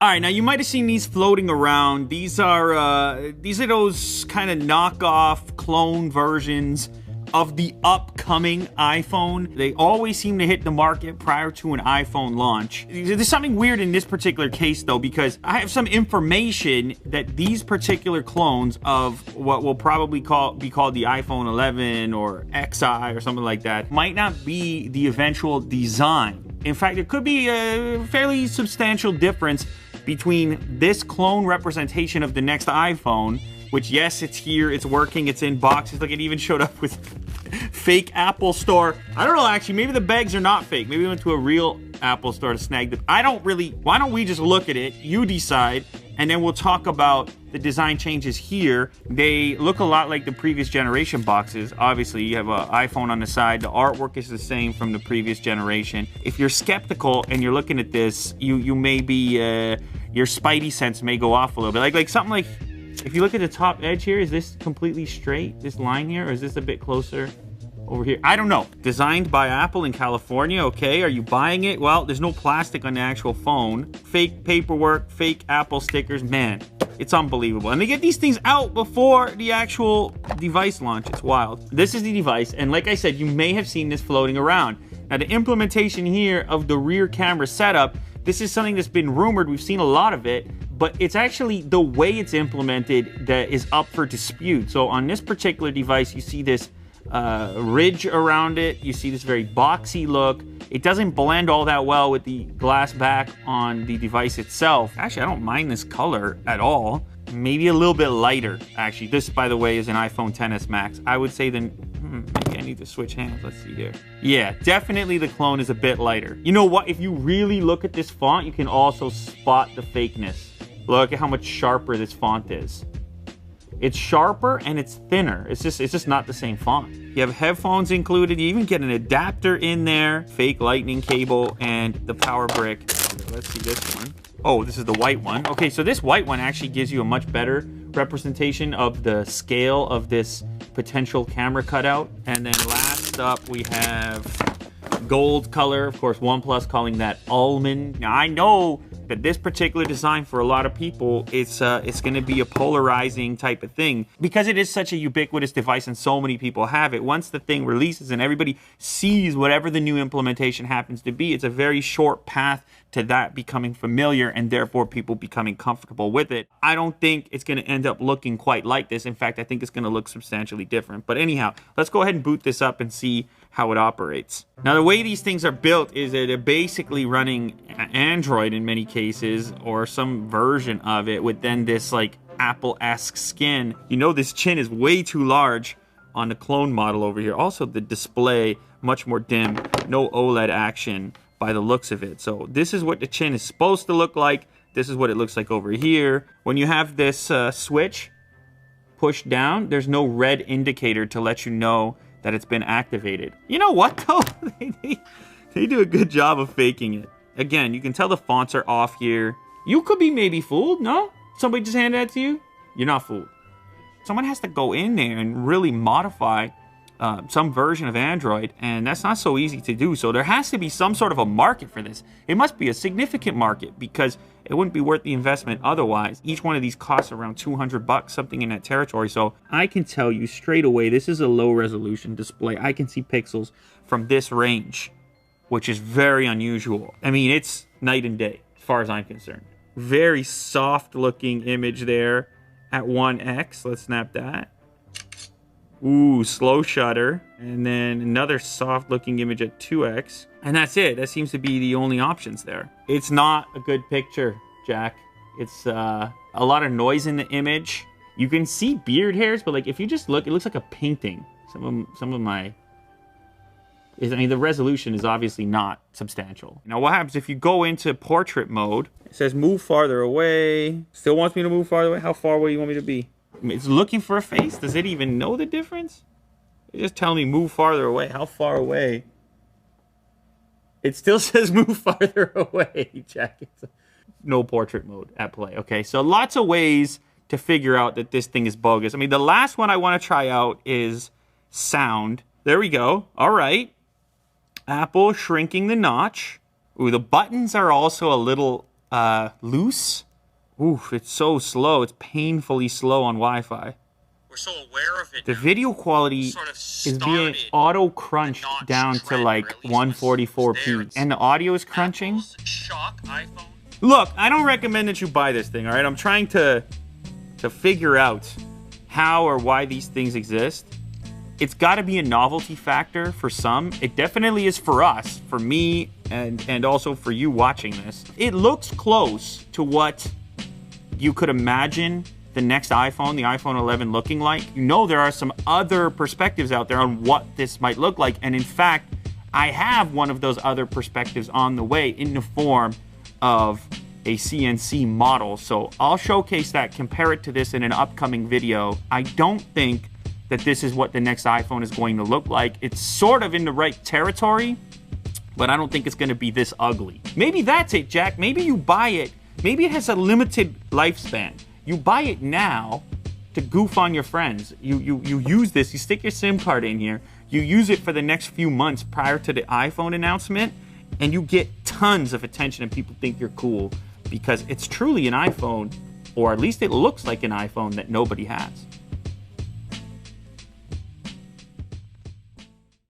All right, now you might have seen these floating around. These are those kind of knockoff clone versions of the upcoming iPhone. They always seem to hit the market prior to an iPhone launch. There's something weird in this particular case though, because I have some information that these particular clones of what will probably be called the iPhone 11 or XI or something like that might not be the eventual design. In fact, it could be a fairly substantial difference between this clone representation of the next iPhone, which, yes, it's here, it's working, it's in boxes. Look, it even showed up with fake Apple Store. I don't know, actually, maybe the bags are not fake. Maybe we went to a real Apple Store to snag them. Why don't we just look at it, you decide, and then we'll talk about the design changes here. They look a lot like the previous generation boxes. Obviously, you have an iPhone on the side. The artwork is the same from the previous generation. If you're skeptical and you're looking at this, you may be, your spidey sense may go off a little bit. Like something like, if you look at the top edge here, is this completely straight, this line here, or is this a bit closer over here? I don't know. Designed by Apple in California, okay. Are you buying it? Well, there's no plastic on the actual phone. Fake paperwork, fake Apple stickers. Man, it's unbelievable. And they get these things out before the actual device launch. It's wild. This is the device, and like I said, you may have seen this floating around. Now, the implementation here of the rear camera setup, this is something that's been rumored. We've seen a lot of it, but it's actually the way it's implemented that is up for dispute. So on this particular device, you see this ridge around it. You see this very boxy look. It doesn't blend all that well with the glass back on the device itself. Actually, I don't mind this color at all. Maybe a little bit lighter, actually. This, by the way, is an iPhone XS Max. I would say then, maybe I need to switch hands. Let's see here. Yeah, definitely the clone is a bit lighter. You know what? If you really look at this font, you can also spot the fakeness. Look at how much sharper this font is. It's sharper and it's thinner. It's just not the same font. You have headphones included. You even get an adapter in there, fake lightning cable, and the power brick. Let's see this one. Oh, this is the white one. Okay, so this white one actually gives you a much better representation of the scale of this potential camera cutout. And then last up, we have gold color. Of course, OnePlus calling that almond. Now, I know that this particular design for a lot of people, it's going to be a polarizing type of thing because it is such a ubiquitous device and so many people have it. Once the thing releases and everybody sees whatever the new implementation happens to be, it's a very short path to that becoming familiar and therefore people becoming comfortable with it. I don't think it's going to end up looking quite like this. In fact, I think it's going to look substantially different. But anyhow, let's go ahead and boot this up and see how it operates. Now, the way these things are built is that they're basically running Android in many cases, or some version of it, with then this like Apple-esque skin. You know, this chin is way too large on the clone model over here. Also, the display, much more dim, no OLED action by the looks of it. So this is what the chin is supposed to look like. This is what it looks like over here. When you have this switch pushed down, there's no red indicator to let you know that it's been activated. You know what though? They do a good job of faking it. Again, you can tell the fonts are off here. You could be maybe fooled, no? Somebody just handed that to you? You're not fooled. Someone has to go in there and really modify some version of Android, and that's not so easy to do. So there has to be some sort of a market for this. It must be a significant market because it wouldn't be worth the investment otherwise. Each one of these costs around $200, something in that territory. So I can tell you straight away, this is a low resolution display. I can see pixels from this range, which is very unusual. I mean, it's night and day as far as I'm concerned. Very soft looking image there at 1x. Let's snap that. Ooh, slow shutter. And then another soft looking image at 2x. And that's it. That seems to be the only options there. It's not a good picture, Jack. It's a lot of noise in the image. You can see beard hairs, but like if you just look, it looks like a painting. Some of my... I mean, the resolution is obviously not substantial. Now, what happens if you go into portrait mode? It says move farther away. Still wants me to move farther away? How far away do you want me to be? I mean, it's looking for a face. Does it even know the difference? It's just telling me move farther away. How far away? It still says move farther away, Jack. It's no portrait mode at play. Okay, so lots of ways to figure out that this thing is bogus. I mean, the last one I want to try out is sound. There we go. All right. Apple shrinking the notch. Ooh, the buttons are also a little loose. Oof, it's so slow. It's painfully slow on Wi-Fi. We're so aware of it. The video quality sort of is being auto-crunched down to like 144p. And the audio is crunching. Shock iPhone. Look, I don't recommend that you buy this thing, all right? I'm trying to figure out how or why these things exist. It's got to be a novelty factor for some. It definitely is for us, for me, and also for you watching this. It looks close to what you could imagine the next iPhone, the iPhone 11, looking like. You know, there are some other perspectives out there on what this might look like. And in fact, I have one of those other perspectives on the way in the form of a CNC model. So I'll showcase that, compare it to this in an upcoming video. I don't think that this is what the next iPhone is going to look like. It's sort of in the right territory, but I don't think it's going to be this ugly. Maybe that's it, Jack. Maybe you buy it. Maybe it has a limited lifespan. You buy it now to goof on your friends. You use this, you stick your SIM card in here, you use it for the next few months prior to the iPhone announcement, and you get tons of attention and people think you're cool because it's truly an iPhone, or at least it looks like an iPhone that nobody has.